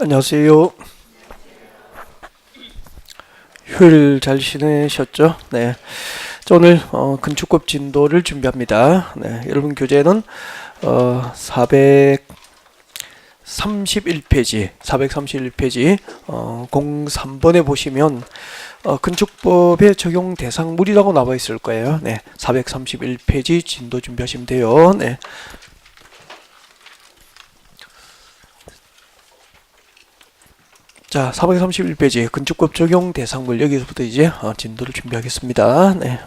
안녕하세요. 휴일 잘 지내셨죠? 네. 자, 오늘 건축법 진도를 준비합니다. 네. 여러분 교재는 431페이지 03번에 보시면 건축법의 적용 대상물이라고 나와 있을 거예요. 네. 431페이지 진도 준비하시면 돼요. 네. 자, 431페이지 건축법 적용 대상물 여기서부터 이제 진도를 준비하겠습니다. 네.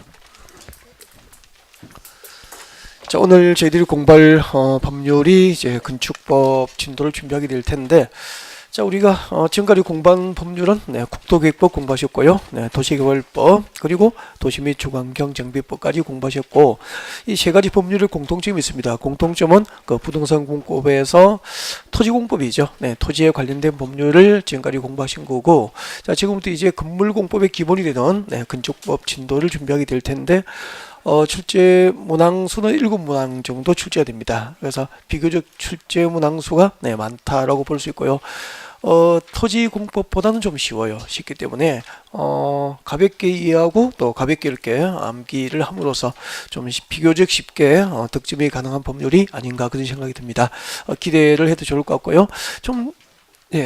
자, 오늘 저희들이 공부할 법률이 이제 건축법 진도를 준비하게 될 텐데, 자, 우리가 지금까지 공부한 법률은 국토계획법 공부하셨고요, 도시개발법 그리고 도시 및 주거환경정비법까지 공부하셨고, 이 세 가지 법률의 공통점이 있습니다. 공통점은 그 부동산 공법에서 토지공법이죠. 토지에 관련된 법률을 지금까지 공부하신 거고, 자, 지금부터 이제 건물공법의 기본이 되는 건축법 진도를 준비하게 될 텐데, 출제 문항수는 7문항 정도 출제가 됩니다. 그래서 비교적 출제 문항수가 많다라고 볼 수 있고요. 토지 공법보다는 좀 쉬워요. 쉽기 때문에 가볍게 이해하고 또 가볍게 이렇게 암기를 함으로써 좀 비교적 쉽게 득점이 가능한 법률이 아닌가 그런 생각이 듭니다. 기대를 해도 좋을 것 같고요. 좀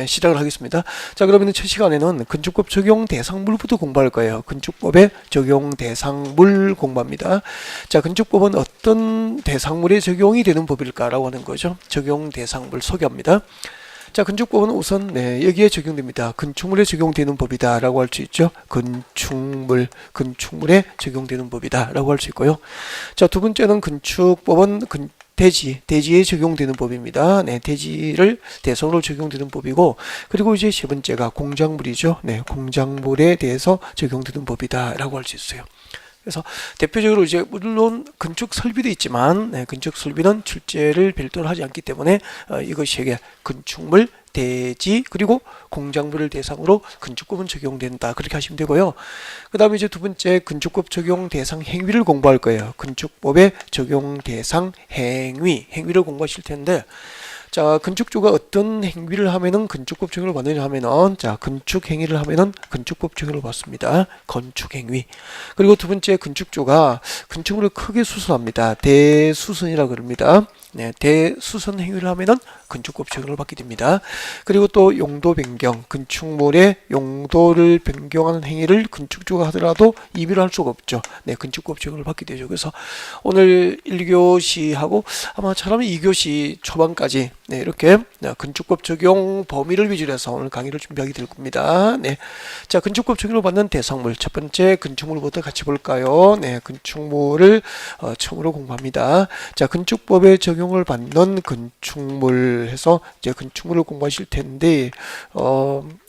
시작을 하겠습니다. 자, 그러면 첫 시간에는 건축법 적용 대상물부터 공부할 거예요. 건축법의 적용 대상물 공부합니다. 자, 건축법은 어떤 대상물에 적용이 되는 법일까라고 하는 거죠. 적용 대상물 소개합니다. 자, 건축법은 우선 여기에 적용됩니다. 건축물에 적용되는 법이다 라고 할 수 있죠. 건축물에 적용되는 법이다 라고 할 수 있고요. 자, 두 번째는 건축법은 대지에 적용되는 법입니다. 대지를 대상으로 적용되는 법이고, 그리고 이제 세 번째가 공작물이죠. 공작물에 대해서 적용되는 법이다 라고 할 수 있어요. 그래서 대표적으로 이제 물론 건축 설비도 있지만 건축 설비는 출제를 별도로 하지 않기 때문에 이것이 건축물, 대지 그리고 공작물을 대상으로 건축법은 적용된다 그렇게 하시면 되고요. 그 다음에 이제 두 번째 건축법 적용 대상 행위를 공부할 거예요. 건축법의 적용 대상 행위를 공부하실 텐데, 자, 건축주가 어떤 행위를 하면은 건축법 적용을 받느냐 하면은, 자, 건축 행위를 하면은 건축법 적용을 받습니다. 건축 행위. 그리고 두 번째, 건축주가 건축물을 크게 수선합니다. 대수선이라고 그럽니다. 대수선 행위를 하면은 건축법 적용을 받게 됩니다. 그리고 또 용도 변경, 건축물의 용도를 변경하는 행위를 건축주가 하더라도 임의로 할 수가 없죠. 건축법 적용을 받게 되죠. 그래서 오늘 1교시하고 아마 잘하면 2교시 초반까지 이렇게 건축법 적용 범위를 위주로 해서 오늘 강의를 준비하게 될 겁니다. 자, 건축법 적용을 받는 대상물 첫 번째 건축물부터 같이 볼까요? 건축물을 처음으로 공부합니다. 자, 건축법에 적용을 받는 건축물 해서 이제 건축물을 공부하실 텐데,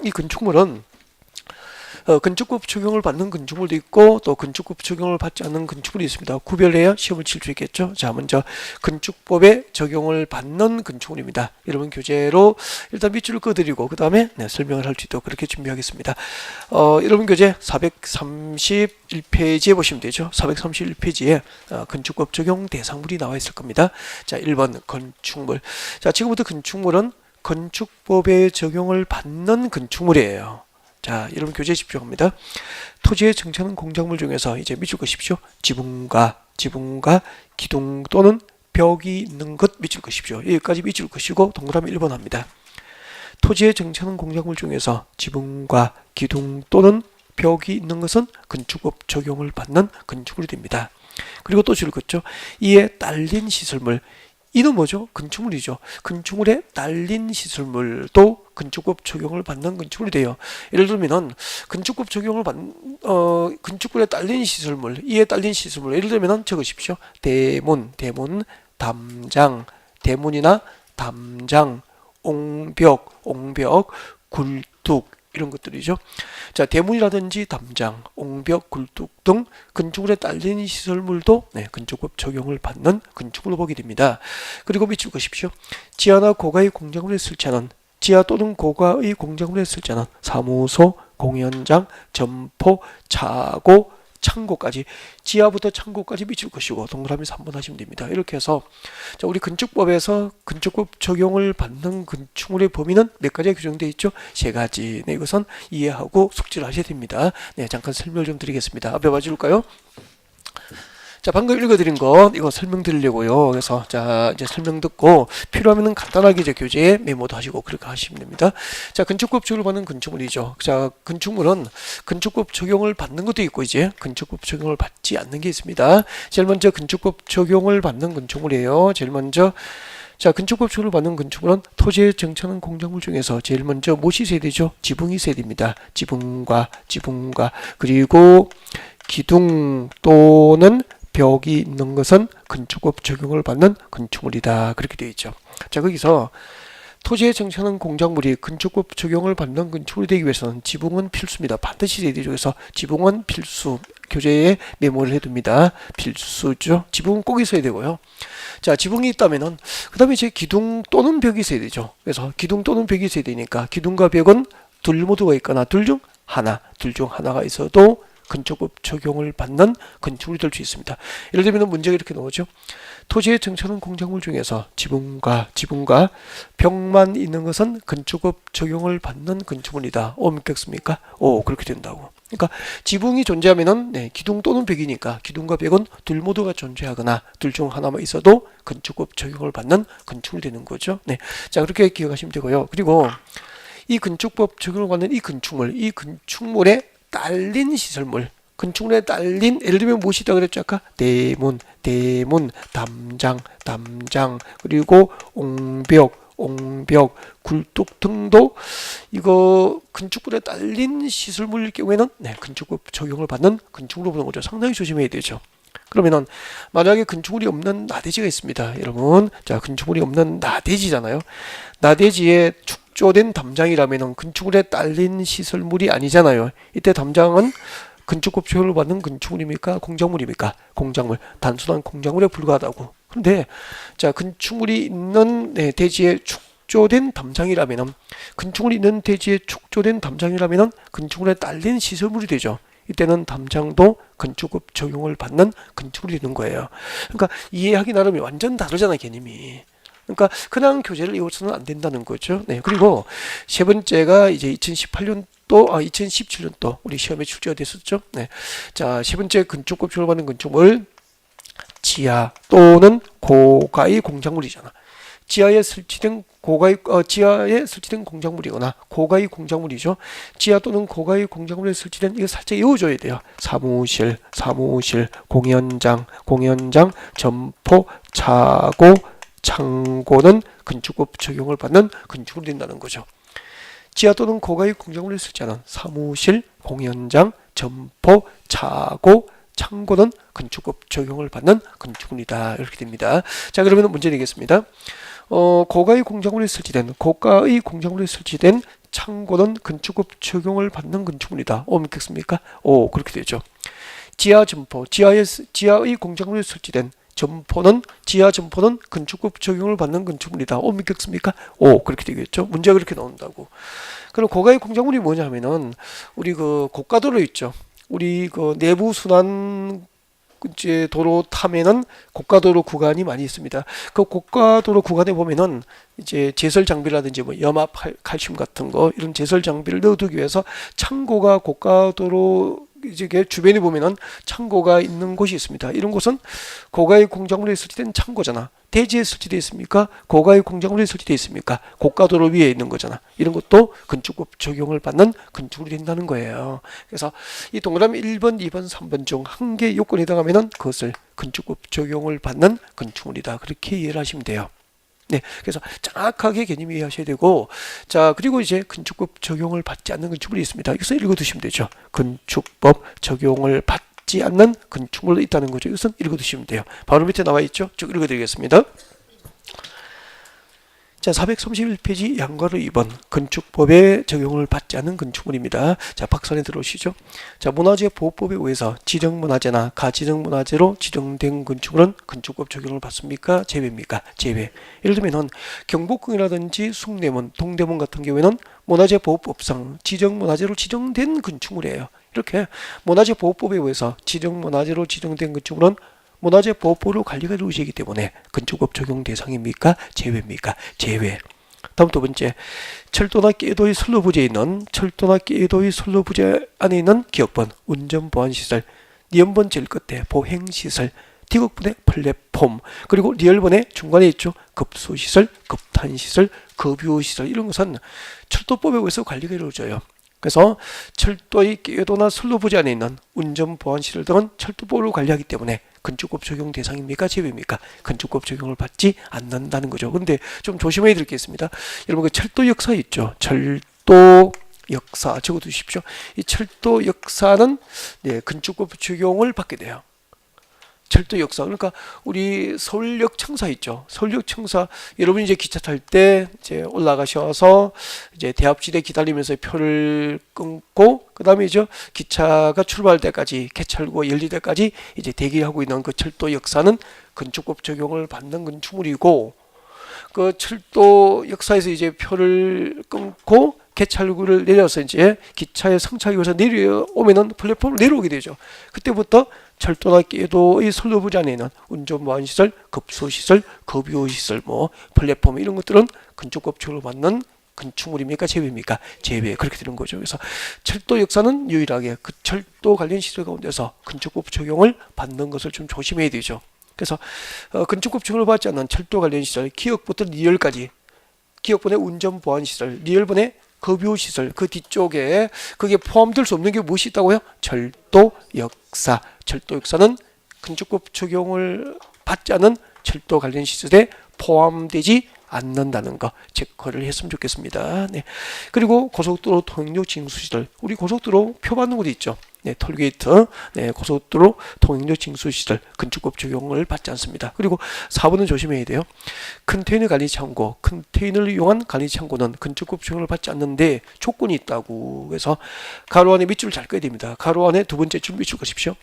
이 건축물은 건축법 적용을 받는 건축물도 있고 또 건축법 적용을 받지 않는 건축물이 있습니다. 구별해야 시험을 칠 수 있겠죠. 자, 먼저 건축법에 적용을 받는 건축물입니다. 여러분 교재로 일단 밑줄을 그어드리고 그 다음에 설명을 할 수 있도록 그렇게 준비하겠습니다. 여러분 교재 431페이지에 보시면 되죠. 431페이지에 건축법 적용 대상물이 나와 있을 겁니다. 자, 1번 건축물. 자, 지금부터 건축물은 건축법에 적용을 받는 건축물이에요. 자, 여러분 교재에 집중합니다. 토지에 정착하는 공작물 중에서 이제 밑줄 그십시오. 지붕과 기둥 또는 벽이 있는 것 밑줄 그십시오. 여기까지 밑줄 그시고 동그라미 1번 합니다. 토지에 정착하는 공작물 중에서 지붕과 기둥 또는 벽이 있는 것은 건축법 적용을 받는 건축물이 됩니다. 그리고 또 줄 긋죠. 이에 딸린 시설물, 이는 뭐죠? 건축물이죠. 건축물에 딸린 시설물도 건축법 적용을 받는 건축물이 돼요. 예를 들면은 건축법 적용을 받는 건축물에 딸린 시설물, 이에 딸린 시설물, 예를 들면은 적으십시오. 대문, 담장, 대문이나 담장, 옹벽, 굴뚝 이런 것들이죠. 자, 대문이라든지 담장, 옹벽, 굴뚝 등 건축물에 딸린 시설물도 건축법 적용을 받는 건축물로 보게 됩니다. 그리고 밑줄 그십시오. 지하나 고가의 공작물에 설치하는 지하 또는 고가의 공작물에 설치하는 사무소, 공연장, 점포, 차고, 창고까지, 지하부터 창고까지 미칠 것이고 동그라미 3번 하시면 됩니다. 이렇게 해서 자, 우리 건축법에서 건축법 적용을 받는 건축물의 범위는 몇 가지가 규정되어 있죠? 세 가지. 네, 이것은 이해하고 숙지를 하셔야 됩니다. 네, 잠깐 설명을 좀 드리겠습니다. 앞에 봐줄까요? 자, 방금 읽어드린 거 이거 설명드리려고요. 그래서 자, 이제 설명 듣고 필요하면은 간단하게 이제 교재에 메모도 하시고 그렇게 하시면 됩니다. 자, 건축법 적용을 받는 건축물이죠. 자, 건축물은 건축법 적용을 받는 것도 있고 이제 건축법 적용을 받지 않는 게 있습니다. 제일 먼저 건축법 적용을 받는 건축물이에요. 제일 먼저 자, 건축법 적용을 받는 건축물은 토지에 정착하는 공작물 중에서 제일 먼저 무엇이 있어야 되죠? 지붕이 있어야 됩니다. 지붕과 그리고 기둥 또는 벽이 있는 것은 건축법 적용을 받는 건축물이다. 그렇게 되어 있죠. 자, 거기서 토지에 정착하는 공작물이 건축법 적용을 받는 건축물이 되기 위해서는 지붕은 필수입니다. 반드시 있어야 되죠. 그래서 지붕은 필수. 교재에 메모를 해둡니다. 필수죠. 지붕은 꼭 있어야 되고요. 자, 지붕이 있다면은 그 다음에 이제 기둥 또는 벽이 있어야 되죠. 그래서 기둥 또는 벽이 있어야 되니까 기둥과 벽은 둘 모두가 있거나 둘 중 하나가 있어도 건축법 적용을 받는 건축물이 될 수 있습니다. 예를 들면 문제가 이렇게 나오죠. 토지에 정착하는 공작물 중에서 지붕과 벽만 있는 것은 건축법 적용을 받는 건축물이다. 오, 믿겠습니까? 오, 그렇게 된다고. 그러니까 지붕이 존재하면은 네, 기둥 또는 벽이니까 기둥과 벽은 둘 모두가 존재하거나 둘 중 하나만 있어도 건축법 적용을 받는 건축물이 되는 거죠. 네, 자, 그렇게 기억하시면 되고요. 그리고 이 건축법 적용을 받는 이 건축물에 딸린 시설물, 건축물에 딸린 예를 들면 무엇이 있다 그랬죠? 아까 대문, 담장, 그리고 옹벽, 굴뚝 등도 이거 건축물에 딸린 시설물일 경우에는 네, 건축법 적용을 받는 건축물로 보는 거죠. 상당히 조심해야 되죠. 그러면은 만약에 건축물이 없는 나대지가 있습니다. 여러분, 자, 건축물이 없는 나대지잖아요. 나대지에 축조된 담장이라면은 건축물에 딸린 시설물이 아니잖아요. 이때 담장은 건축법 적용을 받는 건축물입니까? 공작물입니까? 공작물. 단순한 공작물에 불과하다고. 그런데 자, 건축물이 있는 네, 대지에 축조된 담장이라면은 건축물이 있는 대지에 축조된 담장이라면은 건축물에 딸린 시설물이 되죠. 이때는 담장도 건축법 적용을 받는 건축물이 되는 거예요. 그러니까 이해하기 나름이 완전 다르잖아요, 개념이. 그러니까 그냥 교재를 외워서는 안 된다는 거죠. 네, 그리고 세 번째가 이제 2017년도 우리 시험에 출제가 됐었죠. 네, 자, 세 번째 건축법 적용을 받는 건축물 지하 또는 고가의 공작물이잖아. 지하에 설치된 공작물이거나 고가의 공작물이죠. 지하 또는 고가의 공작물에 설치된 이거 살짝 외워줘야 돼요. 사무실, 공연장, 점포, 차고, 창고는 건축법 적용을 받는 건축물이 된다는 거죠. 지하 또는 고가의 공작물에 설치하는 사무실, 공연장, 점포, 차고, 창고는 건축법 적용을 받는 건축물이다. 이렇게 됩니다. 자, 그러면 문제 내겠습니다. 고가의 공작물에 설치된 창고는 건축법 적용을 받는 건축물이다. 오, 믿겠습니까? 오, 그렇게 되죠. 지하 점포, 지하의 공작물에 설치된 지하 점포는 건축법 적용을 받는 건축물이다. 오, 믿겠습니까? 오, 그렇게 되겠죠. 문제가 그렇게 나온다고. 그럼 고가의 공작물이 뭐냐면은 우리 그 고가도로 있죠. 우리 그 내부 순환 이제 도로 타면은 고가도로 구간이 많이 있습니다. 그 고가도로 구간에 보면은 이제 제설 장비라든지 뭐 염화 칼슘 같은 거 이런 제설 장비를 넣어두기 위해서 창고가 고가도로 이제 주변에 보면은 창고가 있는 곳이 있습니다. 이런 곳은 고가의 공작물에 설치된 창고잖아. 대지에 설치되어 있습니까? 고가의 공작물에 설치되어 있습니까? 고가도로 위에 있는 거잖아. 이런 것도 건축법 적용을 받는 건축물이 된다는 거예요. 그래서 이 동그라미 1번, 2번, 3번 중 한 개 요건에 해당하면은 그것을 건축법 적용을 받는 건축물이다. 그렇게 이해를 하시면 돼요. 네, 그래서 정확하게 개념 이해하셔야 되고, 자, 그리고 이제 건축법 적용을 받지 않는 건축물이 있습니다. 이것은 읽어두시면 되죠. 건축법 적용을 받지 않는 건축물도 있다는 거죠. 이것은 읽어두시면 돼요. 바로 밑에 나와 있죠. 쭉 읽어드리겠습니다. 자, 431페이지 양괄호 2번 건축법에 적용을 받지 않는 건축물입니다. 자, 박선에 들어오시죠. 자, 문화재 보호법에 의해서 지정문화재나 가지정문화재로 지정된 건축물은 건축법 적용을 받습니까? 제외입니까? 제외. 예를 들면 경복궁이라든지 숭례문, 동대문 같은 경우에는 문화재 보호법상 지정문화재로 지정된 건축물이에요. 이렇게 문화재 보호법에 의해서 지정 문화재로 지정된 건축물은 문화재 보호법으로 관리가 이루어지기 때문에 건축법 적용 대상입니까? 제외입니까? 제외. 다음 두 번째, 철도나 궤도의 선로 부지에 있는 안에 있는 기역본, 운전보안시설, 니은본 제일 끝에 보행시설, 디귿본의 플랫폼, 그리고 리얼본의 중간에 있죠. 급수시설, 급탄시설, 급유시설, 이런 것은 철도법에 의해서 관리가 이루어져요. 그래서 철도의 궤도나 선로 부지 안에 있는 운전보안시설 등은 철도법으로 관리하기 때문에 건축법 적용 대상입니까? 제외입니까? 건축법 적용을 받지 않는다는 거죠. 근데 좀 조심해야 될 게 있습니다. 여러분 그 철도 역사 있죠. 철도 역사 적어두십시오. 이 철도 역사는 건축법 적용을 받게 돼요. 철도 역사. 그러니까 우리 서울역 청사 있죠. 서울역 청사 여러분이 이제 기차 탈 때 이제 올라가셔서 이제 대합실에 기다리면서 표를 끊고 그다음에 이제 기차가 출발할 때까지 개찰구가 열릴 때까지 이제 대기하고 있는 그 철도 역사는 건축법 적용을 받는 건축물이고, 그 철도 역사에서 이제 표를 끊고 개찰구를 내려서 이제 기차에 승차하기 위해서 내려오면은 플랫폼을 내려오게 되죠. 그때부터 철도나 궤도의 선로 부지 안에 있는 운전보안시설, 급소시설, 급유시설, 플랫폼 이런 것들은 건축법 적용을 받는 건축물입니까? 제외입니까? 제외. 그렇게 되는 거죠. 그래서 철도 역사는 유일하게 그 철도 관련 시설 가운데서 건축법 적용을 받는 것을 좀 조심해야 되죠. 그래서 건축법 적용을 받지 않는 철도 관련 시설, 기역부터 리얼까지, 기역분의 운전보안시설, 리얼분의 급유시설, 그 뒤쪽에 그게 포함될 수 없는 게 무엇이 있다고요? 철도 역사. 철도 역사는 건축법 적용을 받지 않은 철도 관련 시설에 포함되지 않는다는 거 체크를 했으면 좋겠습니다. 네. 그리고 고속도로 통행료 징수시설, 우리 고속도로 표 받는 곳이 있죠. 네, 톨게이트, 고속도로 통행료 징수시설 건축법 적용을 받지 않습니다. 그리고 4번은 조심해야 돼요. 컨테이너 관리 창고, 컨테이너를 이용한 관리 창고는 건축법 적용을 받지 않는데 조건이 있다고. 그래서 가로 안에 밑줄을 잘 꺼야 됩니다. 가로 안에 두 번째 줄 밑줄 그십시오.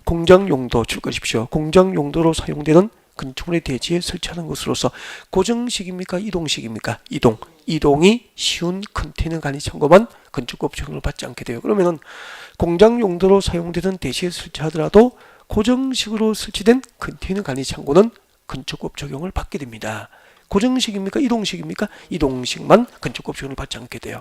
공장 용도 줄 것이십시오. 공장 용도로 사용되는 건축물의 대지에 설치하는 것으로서 고정식입니까? 이동식입니까? 이동이 쉬운 컨테이너 관리 창고만 건축법 적용을 받지 않게 돼요. 그러면은 공장 용도로 사용되는 대지에 설치하더라도 고정식으로 설치된 컨테이너 관리 창고는 건축법 적용을 받게 됩니다. 고정식입니까? 이동식입니까? 이동식만 건축법 적용을 받지 않게 돼요.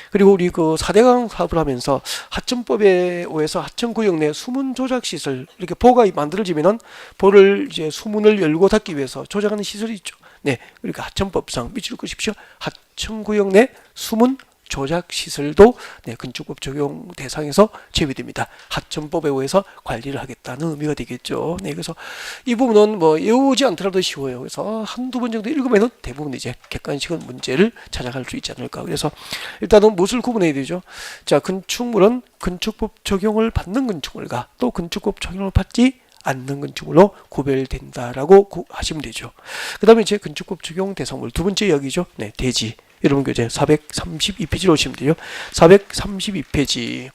그리고 우리 그 4대강 사업을 하면서 하천법에 의해서 하천구역 내 수문 조작 시설, 이렇게 보가 만들어지면은 보를 이제 수문을 열고 닫기 위해서 조작하는 시설이 있죠. 네, 그러니까 하천법상 밑줄 그십시오. 하천구역 내 수문 조작 시설도 건축법 적용 대상에서 제외됩니다. 하천법에 의해서 관리를 하겠다는 의미가 되겠죠. 네, 그래서 이 부분은 외우지 않더라도 쉬워요. 그래서 한두 번 정도 읽으면 대부분 이제 객관식은 문제를 찾아갈 수 있지 않을까. 그래서 일단은 무엇을 구분해야 되죠? 자, 건축물은 건축법 적용을 받는 건축물과 또 건축법 적용을 받지 않는 건축물로 구별된다라고 하시면 되죠. 그 다음에 이제 건축법 적용 대상물 두 번째 이야기죠. 네, 대지. 여러분 교재 432페이지로 오시면 돼요. 432페이지.